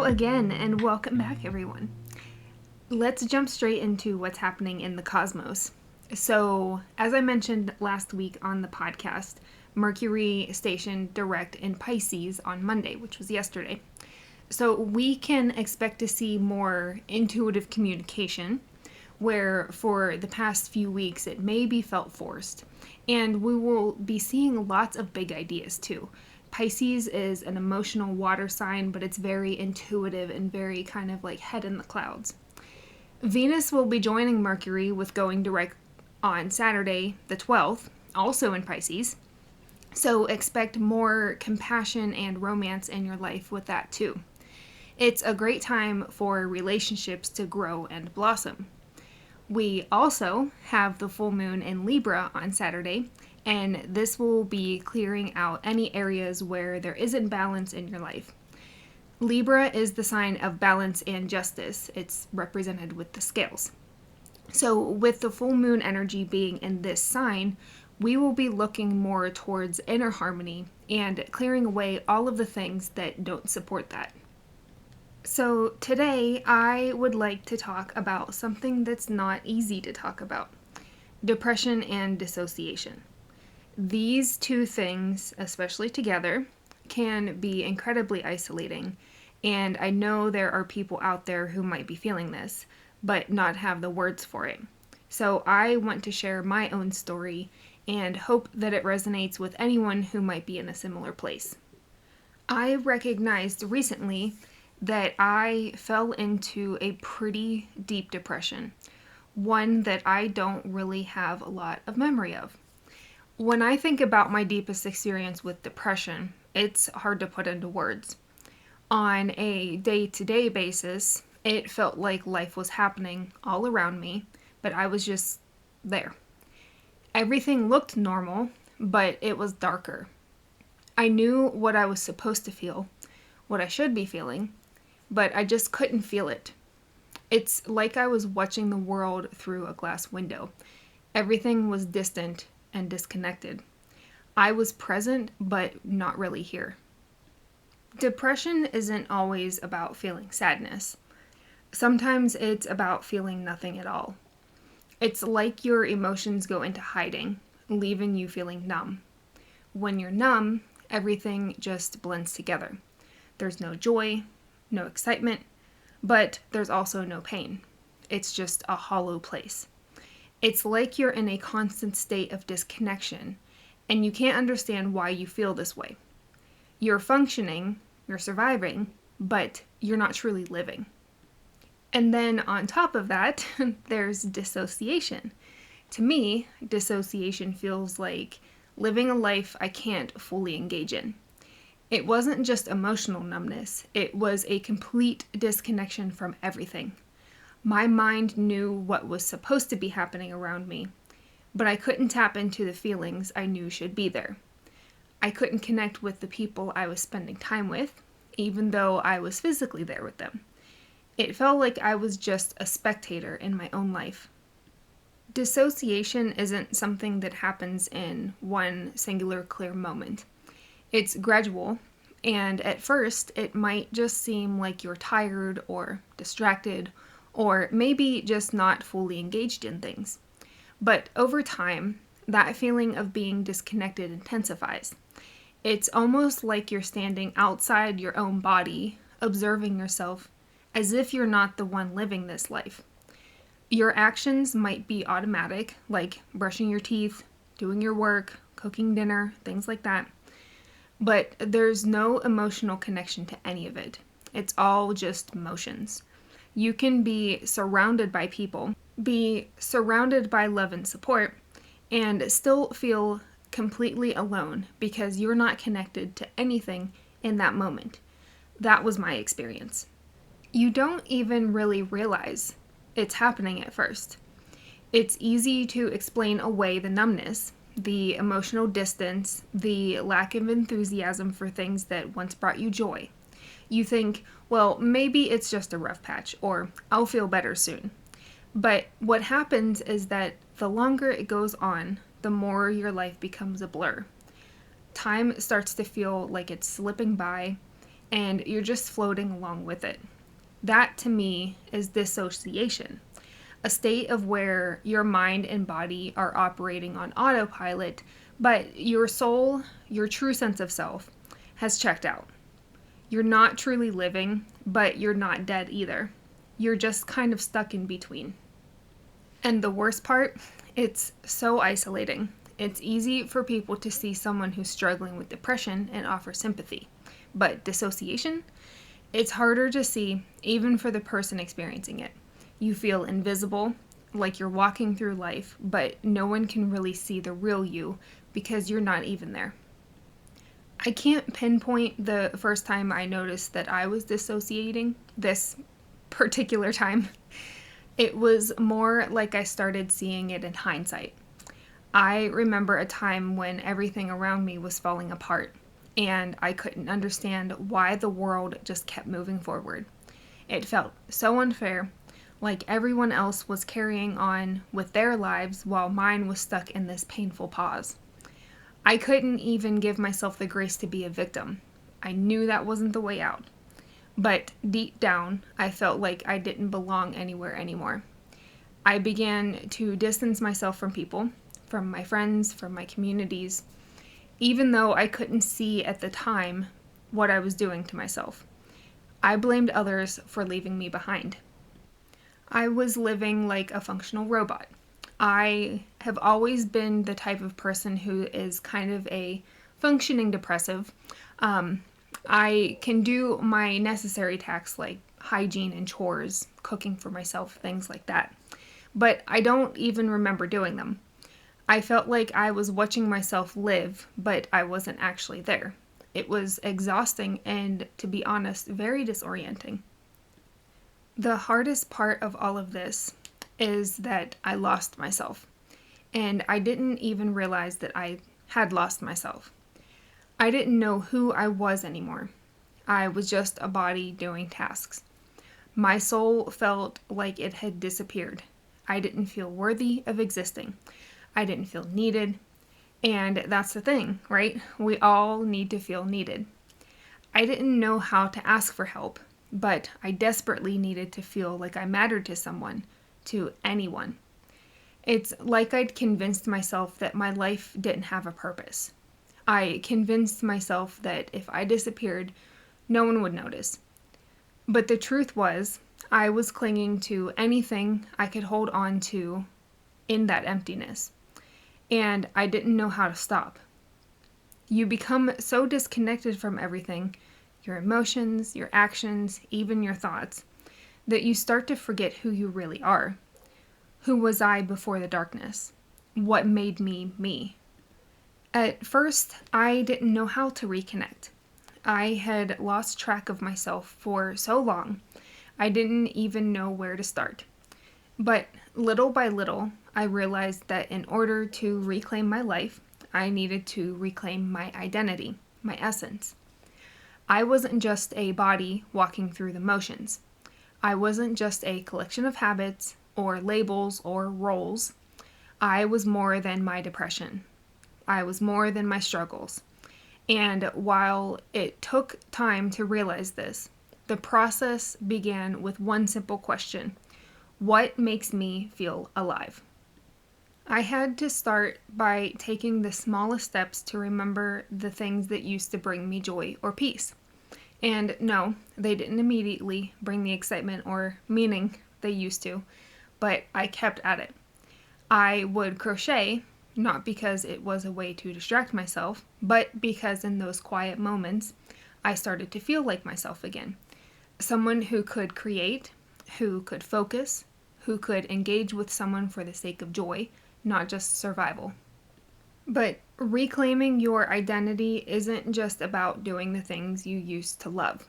again, and welcome back, everyone. Let's jump straight into what's happening in the cosmos. So, as I mentioned last week on the podcast, Mercury stationed direct in Pisces on Monday, which was yesterday. So, we can expect to see more intuitive communication, where for the past few weeks it may be felt forced. And we will be seeing lots of big ideas too. Pisces is an emotional water sign, but it's very intuitive and very kind of like head in the clouds. Venus will be joining Mercury with going direct on Saturday, the 12th, also in Pisces. So expect more compassion and romance in your life with that too. It's a great time for relationships to grow and blossom. We also have the full moon in Libra on Saturday, and this will be clearing out any areas where there isn't balance in your life. Libra is the sign of balance and justice. It's represented with the scales. So with the full moon energy being in this sign, we will be looking more towards inner harmony and clearing away all of the things that don't support that. So today I would like to talk about something that's not easy to talk about: depression and dissociation. These two things, especially together, can be incredibly isolating, and I know there are people out there who might be feeling this, but not have the words for it. So I want to share my own story and hope that it resonates with anyone who might be in a similar place. I recognized recently that I fell into a pretty deep depression, one that I don't really have a lot of memory of. When I think about my deepest experience with depression, it's hard to put into words. On a day-to-day basis, it felt like life was happening all around me, but I was just there. Everything looked normal, but it was darker. I knew what I was supposed to feel, what I should be feeling, but I just couldn't feel it. It's like I was watching the world through a glass window. Everything was distant and disconnected. I was present, but not really here. Depression isn't always about feeling sadness. Sometimes it's about feeling nothing at all. It's like your emotions go into hiding, leaving you feeling numb. When you're numb, everything just blends together. There's no joy, no excitement, but there's also no pain. It's just a hollow place. It's like you're in a constant state of disconnection, and you can't understand why you feel this way. You're functioning, you're surviving, but you're not truly living. And then on top of that, there's dissociation. To me, dissociation feels like living a life I can't fully engage in. It wasn't just emotional numbness, it was a complete disconnection from everything. My mind knew what was supposed to be happening around me, but I couldn't tap into the feelings I knew should be there. I couldn't connect with the people I was spending time with, even though I was physically there with them. It felt like I was just a spectator in my own life. Dissociation isn't something that happens in one singular clear moment. It's gradual, and at first it might just seem like you're tired or distracted, or maybe just not fully engaged in things. But over time, that feeling of being disconnected intensifies. It's almost like you're standing outside your own body, observing yourself as if you're not the one living this life. Your actions might be automatic, like brushing your teeth, doing your work, cooking dinner, things like that. But there's no emotional connection to any of it. It's all just motions. You can be surrounded by people, be surrounded by love and support, and still feel completely alone because you're not connected to anything in that moment. That was my experience. You don't even really realize it's happening at first. It's easy to explain away the numbness, the emotional distance, the lack of enthusiasm for things that once brought you joy. You think, well, maybe it's just a rough patch, or I'll feel better soon. But what happens is that the longer it goes on, the more your life becomes a blur. Time starts to feel like it's slipping by, and you're just floating along with it. That to me is dissociation, a state of where your mind and body are operating on autopilot, but your soul, your true sense of self, has checked out. You're not truly living, but you're not dead either. You're just kind of stuck in between. And the worst part, it's so isolating. It's easy for people to see someone who's struggling with depression and offer sympathy. But dissociation? It's harder to see, even for the person experiencing it. You feel invisible, like you're walking through life, but no one can really see the real you because you're not even there. I can't pinpoint the first time I noticed that I was dissociating this particular time. It was more like I started seeing it in hindsight. I remember a time when everything around me was falling apart, and I couldn't understand why the world just kept moving forward. It felt so unfair, like everyone else was carrying on with their lives while mine was stuck in this painful pause. I couldn't even give myself the grace to be a victim. I knew that wasn't the way out. But deep down, I felt like I didn't belong anywhere anymore. I began to distance myself from people, from my friends, from my communities, even though I couldn't see at the time what I was doing to myself. I blamed others for leaving me behind. I was living like a functional robot. I have always been the type of person who is kind of a functioning depressive. I can do my necessary tasks like hygiene and chores, cooking for myself, things like that. But I don't even remember doing them. I felt like I was watching myself live, but I wasn't actually there. It was exhausting and, to be honest, very disorienting. The hardest part of all of this is that I lost myself, and I didn't even realize that I had lost myself. I didn't know who I was anymore. I was just a body doing tasks. My soul felt like it had disappeared. I didn't feel worthy of existing. I didn't feel needed. And that's the thing, right? We all need to feel needed. I didn't know how to ask for help, but I desperately needed to feel like I mattered to someone, to anyone. It's like I'd convinced myself that my life didn't have a purpose. I convinced myself that if I disappeared, no one would notice. But the truth was, I was clinging to anything I could hold on to in that emptiness. And I didn't know how to stop. You become so disconnected from everything, your emotions, your actions, even your thoughts, that you start to forget who you really are. Who was I before the darkness? What made me me? At first, I didn't know how to reconnect. I had lost track of myself for so long, I didn't even know where to start. But little by little, I realized that in order to reclaim my life, I needed to reclaim my identity, my essence. I wasn't just a body walking through the motions. I wasn't just a collection of habits or labels or roles. I was more than my depression. I was more than my struggles. And while it took time to realize this, the process began with one simple question: what makes me feel alive? I had to start by taking the smallest steps to remember the things that used to bring me joy or peace. And no, they didn't immediately bring the excitement or meaning they used to, but I kept at it. I would crochet, not because it was a way to distract myself, but because in those quiet moments, I started to feel like myself again. Someone who could create, who could focus, who could engage with someone for the sake of joy, not just survival. But reclaiming your identity isn't just about doing the things you used to love.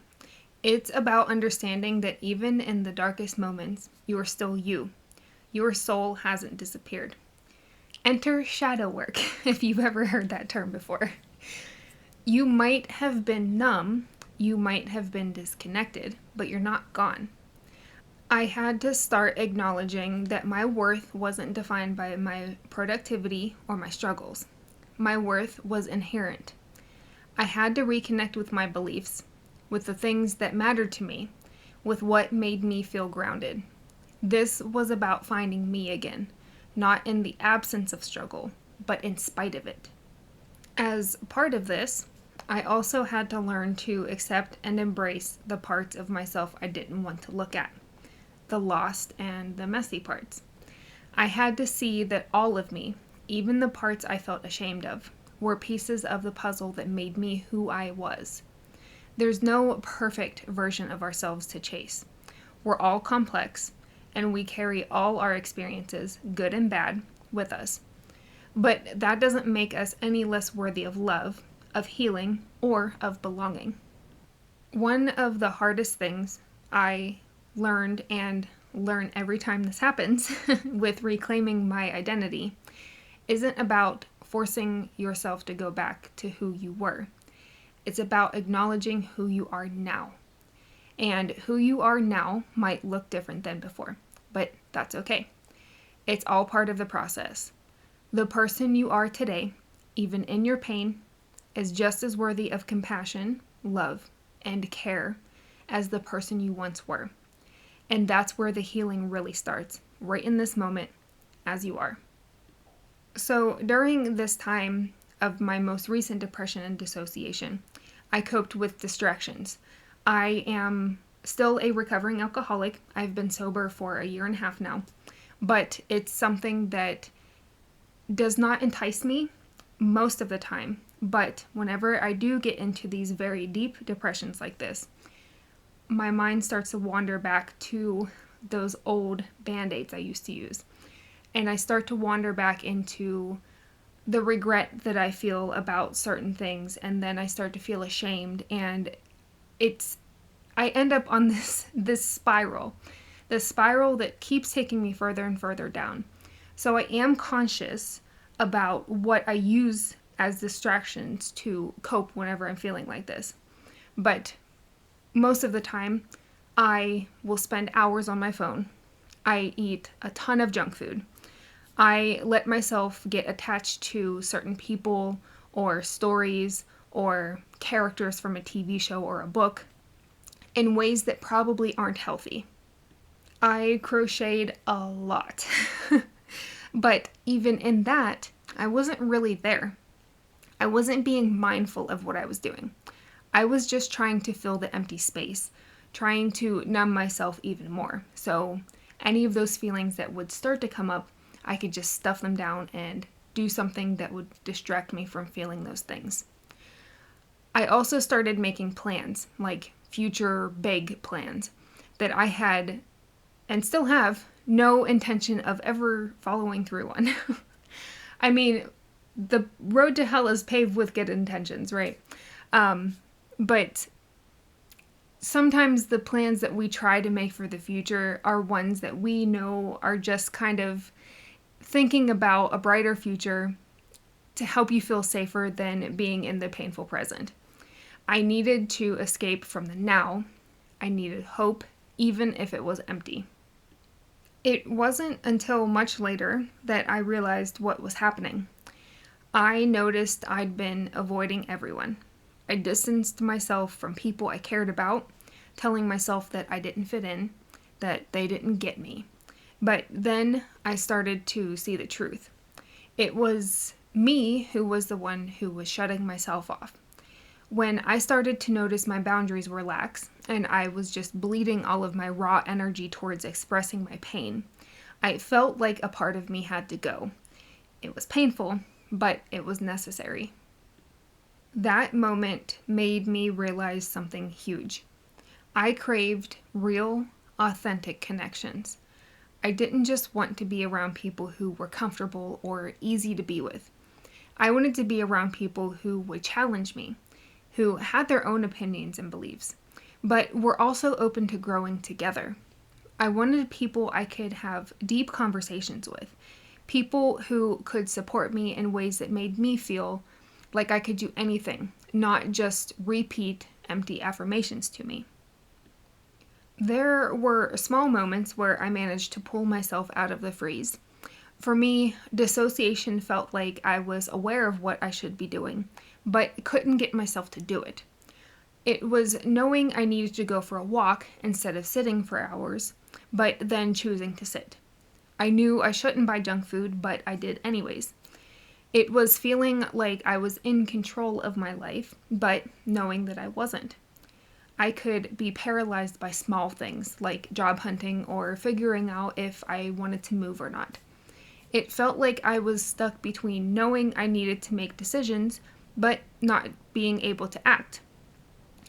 It's about understanding that even in the darkest moments, you are still you. Your soul hasn't disappeared. Enter shadow work, if you've ever heard that term before. You might have been numb, you might have been disconnected, but you're not gone. I had to start acknowledging that my worth wasn't defined by my productivity or my struggles. My worth was inherent. I had to reconnect with my beliefs, with the things that mattered to me, with what made me feel grounded. This was about finding me again, not in the absence of struggle, but in spite of it. As part of this, I also had to learn to accept and embrace the parts of myself I didn't want to look at, the lost and the messy parts. I had to see that all of me, even the parts I felt ashamed of, were pieces of the puzzle that made me who I was. There's no perfect version of ourselves to chase. We're all complex, and we carry all our experiences, good and bad, with us. But that doesn't make us any less worthy of love, of healing, or of belonging. One of the hardest things I learned and learn every time this happens with reclaiming my identity isn't about forcing yourself to go back to who you were. It's about acknowledging who you are now. And who you are now might look different than before, but that's okay. It's all part of the process. The person you are today, even in your pain, is just as worthy of compassion, love, and care as the person you once were. And that's where the healing really starts, right in this moment, as you are. So during this time of my most recent depression and dissociation, I coped with distractions. I am still a recovering alcoholic. I've been sober for 1.5 years now, but it's something that does not entice me most of the time. But whenever I do get into these very deep depressions like this, my mind starts to wander back to those old band-aids I used to use. And I start to wander back into the regret that I feel about certain things, and then I start to feel ashamed, and I end up on this spiral that keeps taking me further and further down. So I am conscious about what I use as distractions to cope whenever I'm feeling like this. But most of the time, I will spend hours on my phone. I eat a ton of junk food. I let myself get attached to certain people or stories or characters from a TV show or a book in ways that probably aren't healthy. I crocheted a lot. But even in that, I wasn't really there. I wasn't being mindful of what I was doing. I was just trying to fill the empty space, trying to numb myself even more. So any of those feelings that would start to come up, I could just stuff them down and do something that would distract me from feeling those things. I also started making plans, like future big plans, that I had and still have no intention of ever following through on. I mean, the road to hell is paved with good intentions, right? But sometimes the plans that we try to make for the future are ones that we know are just kind of thinking about a brighter future to help you feel safer than being in the painful present. I needed to escape from the now. I needed hope, even if it was empty. It wasn't until much later that I realized what was happening. I noticed I'd been avoiding everyone. I distanced myself from people I cared about, telling myself that I didn't fit in, that they didn't get me. But then I started to see the truth. It was me who was the one who was shutting myself off. When I started to notice my boundaries were lax, and I was just bleeding all of my raw energy towards expressing my pain, I felt like a part of me had to go. It was painful, but it was necessary. That moment made me realize something huge. I craved real, authentic connections. I didn't just want to be around people who were comfortable or easy to be with. I wanted to be around people who would challenge me, who had their own opinions and beliefs, but were also open to growing together. I wanted people I could have deep conversations with, people who could support me in ways that made me feel like I could do anything, not just repeat empty affirmations to me. There were small moments where I managed to pull myself out of the freeze. For me, dissociation felt like I was aware of what I should be doing, but couldn't get myself to do it. It was knowing I needed to go for a walk instead of sitting for hours, but then choosing to sit. I knew I shouldn't buy junk food, but I did anyways. It was feeling like I was in control of my life, but knowing that I wasn't. I could be paralyzed by small things like job hunting or figuring out if I wanted to move or not. It felt like I was stuck between knowing I needed to make decisions, but not being able to act.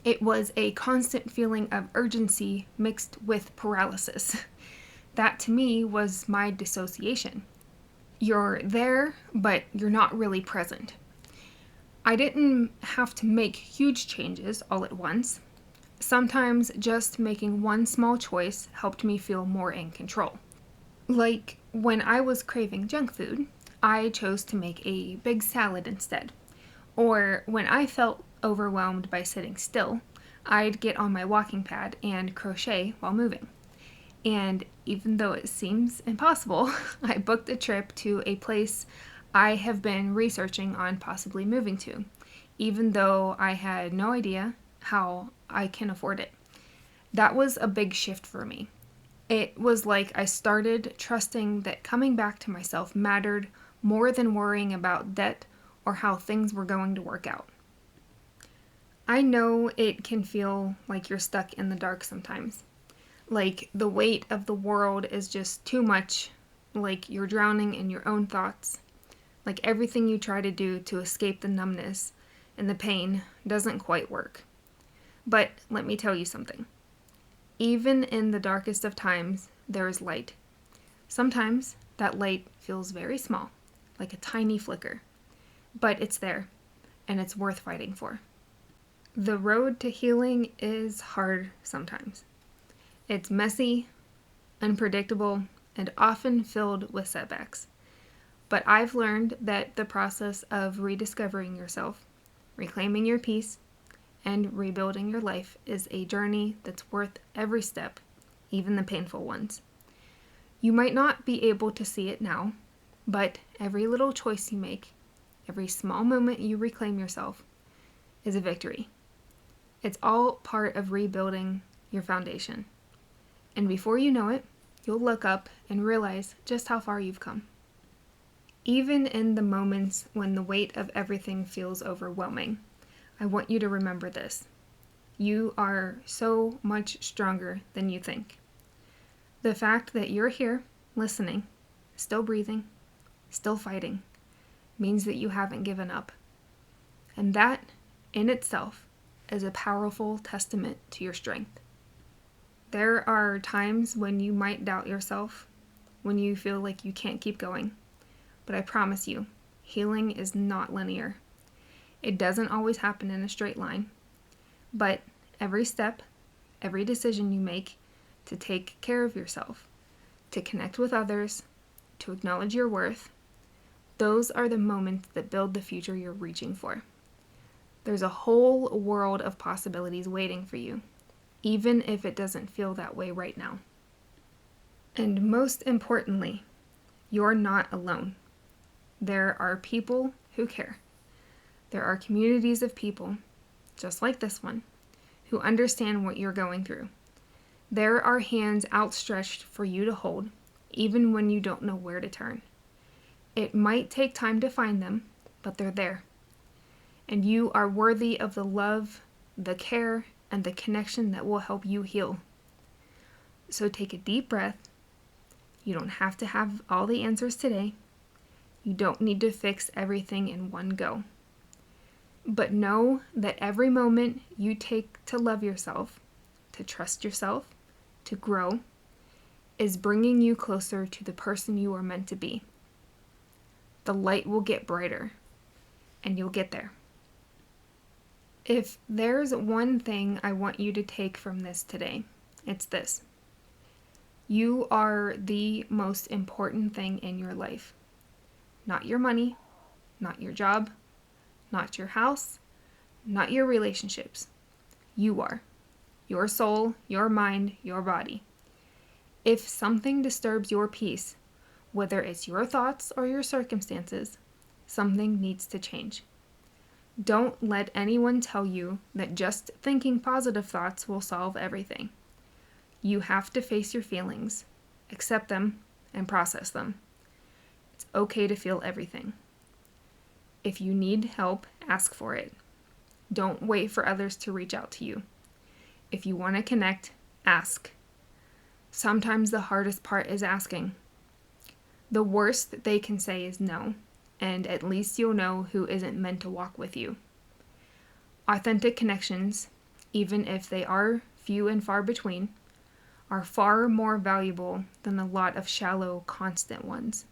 It was a constant feeling of urgency mixed with paralysis. That to me was my dissociation. You're there, but you're not really present. I didn't have to make huge changes all at once. Sometimes just making one small choice helped me feel more in control. Like when I was craving junk food, I chose to make a big salad instead. Or when I felt overwhelmed by sitting still, I'd get on my walking pad and crochet while moving. And even though it seems impossible, I booked a trip to a place I have been researching on possibly moving to, even though I had no idea how I can afford it. That was a big shift for me. It was like I started trusting that coming back to myself mattered more than worrying about debt or how things were going to work out. I know it can feel like you're stuck in the dark sometimes. Like the weight of the world is just too much, like you're drowning in your own thoughts, like everything you try to do to escape the numbness and the pain doesn't quite work. But let me tell you something. Even in the darkest of times, there is light. Sometimes that light feels very small, like a tiny flicker, but it's there, and it's worth fighting for. The road to healing is hard sometimes. It's messy, unpredictable, and often filled with setbacks. But I've learned that the process of rediscovering yourself, reclaiming your peace, and rebuilding your life is a journey that's worth every step, even the painful ones. You might not be able to see it now, but every little choice you make, every small moment you reclaim yourself, is a victory. It's all part of rebuilding your foundation. And before you know it, you'll look up and realize just how far you've come. Even in the moments when the weight of everything feels overwhelming, I want you to remember this. You are so much stronger than you think. The fact that you're here, listening, still breathing, still fighting, means that you haven't given up. And that, in itself, is a powerful testament to your strength. There are times when you might doubt yourself, when you feel like you can't keep going. But I promise you, healing is not linear. It doesn't always happen in a straight line. But every step, every decision you make to take care of yourself, to connect with others, to acknowledge your worth, those are the moments that build the future you're reaching for. There's a whole world of possibilities waiting for you, even if it doesn't feel that way right now. And most importantly, you're not alone. There are people who care. There are communities of people, just like this one, who understand what you're going through. There are hands outstretched for you to hold, even when you don't know where to turn. It might take time to find them, but they're there. And you are worthy of the love, the care, and the connection that will help you heal. So take a deep breath. You don't have to have all the answers today. You don't need to fix everything in one go. But know that every moment you take to love yourself, to trust yourself, to grow, is bringing you closer to the person you are meant to be. The light will get brighter, and you'll get there. If there's one thing I want you to take from this today, it's this. You are the most important thing in your life. Not your money, not your job, not your house, not your relationships. You are. Your soul, your mind, your body. If something disturbs your peace, whether it's your thoughts or your circumstances, something needs to change. Don't let anyone tell you that just thinking positive thoughts will solve everything. You have to face your feelings, accept them, and process them. It's okay to feel everything. If you need help, ask for it. Don't wait for others to reach out to you. If you want to connect, ask. Sometimes the hardest part is asking. The worst they can say is no, and at least you'll know who isn't meant to walk with you. Authentic connections, even if they are few and far between, are far more valuable than a lot of shallow, constant ones.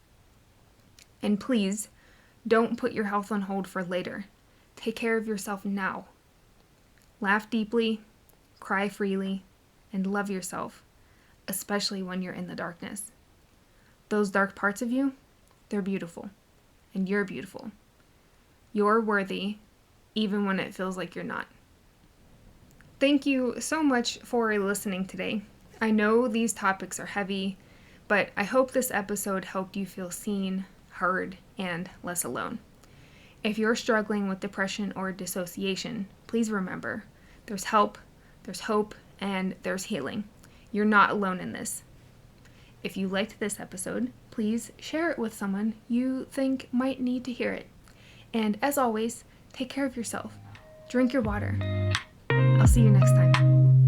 And please, don't put your health on hold for later. Take care of yourself now. Laugh deeply, cry freely, and love yourself, especially when you're in the darkness. Those dark parts of you, they're beautiful, and you're beautiful. You're worthy, even when it feels like you're not. Thank you so much for listening today. I know these topics are heavy, but I hope this episode helped you feel seen, heard, and less alone. If you're struggling with depression or dissociation, please remember, there's help, there's hope, and there's healing. You're not alone in this. If you liked this episode, please share it with someone you think might need to hear it. And as always, take care of yourself. Drink your water. I'll see you next time.